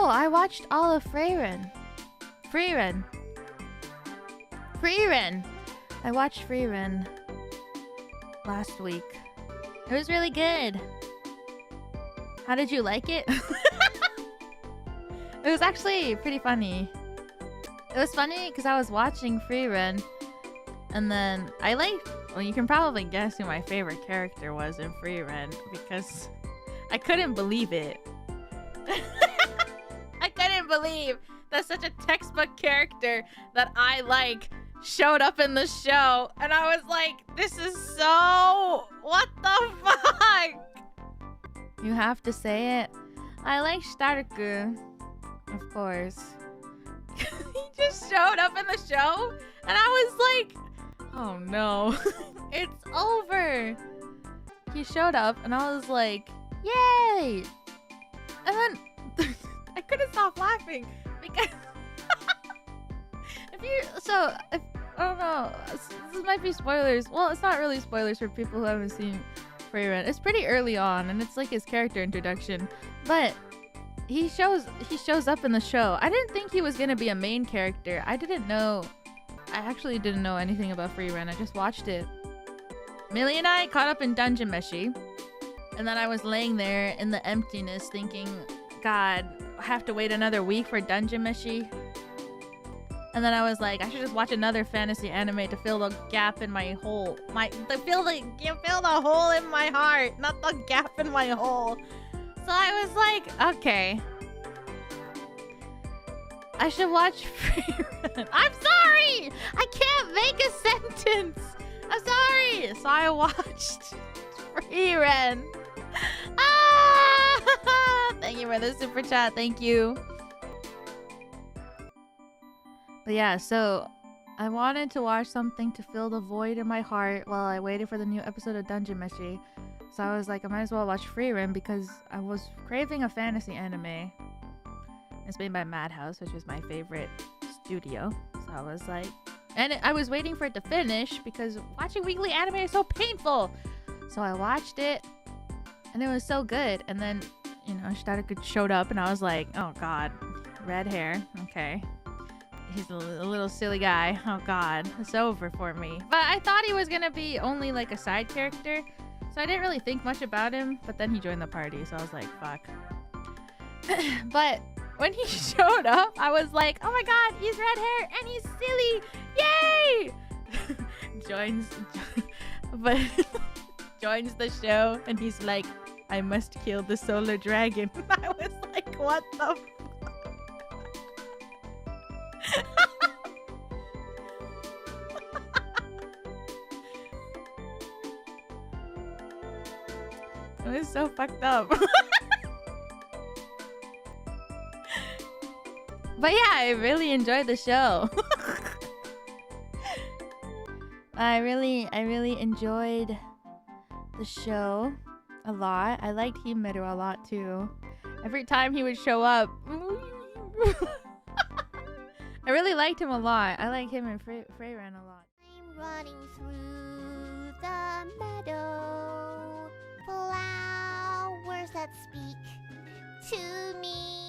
I watched all of Frieren. I watched Frieren last week. It was really good. How did you like it? It was actually pretty funny. It was funny because I was watching Frieren, and then I liked... Well, you can probably guess who my favorite character was in Frieren because I couldn't believe it. I couldn't believe that such a textbook character that I like showed up in the show, and I was like, this is so... What the fuck? You have to say it. I like Starku, of course. He just showed up in the show, and I was like, oh no, it's over. He showed up, and I was like, yay! And then I couldn't stop laughing because I don't know, this might be spoilers. Well, it's not really spoilers for people who haven't seen Frieren. It's pretty early on, and it's like his character introduction, but he shows up in the show. I didn't think he was gonna be a main character. I actually didn't know anything about Frieren. I just watched it. Millie and I caught up in Dungeon Meshi, and then I was laying there in the emptiness thinking, God, I have to wait another week for Dungeon Meshi. And then I was like, I should just watch another fantasy anime to fill the gap in my hole. To fill the hole in my heart, not the gap in my hole. So I was like, okay, I should watch Frieren. I'm sorry! I can't make a sentence! I'm sorry! So I watched Frieren. Ah! Thank you for the super chat, thank you. But yeah, so I wanted to watch something to fill the void in my heart while I waited for the new episode of Dungeon Meshi. So I was like, I might as well watch Frieren because I was craving a fantasy anime. It's made by Madhouse, which is my favorite studio. So I was like... And I was waiting for it to finish because watching weekly anime is so painful. So I watched it, and it was so good. And then, you know, Starku showed up, and I was like, oh god, red hair, okay. He's a little silly guy. Oh god, it's over for me. But I thought he was gonna be only like a side character, so I didn't really think much about him. But then he joined the party, so I was like, fuck. But when he showed up, I was like, oh my god, he's red hair and he's silly, yay! joins the show, and he's like, I must kill the solar dragon. I was like, what the fuck? It was so fucked up. But yeah, I really enjoyed the show. I really enjoyed the show a lot. I liked Himeru a lot too. Every time he would show up, I really liked him a lot. I like him and Frieren a lot. I'm running through the meadow, flowers that speak to me.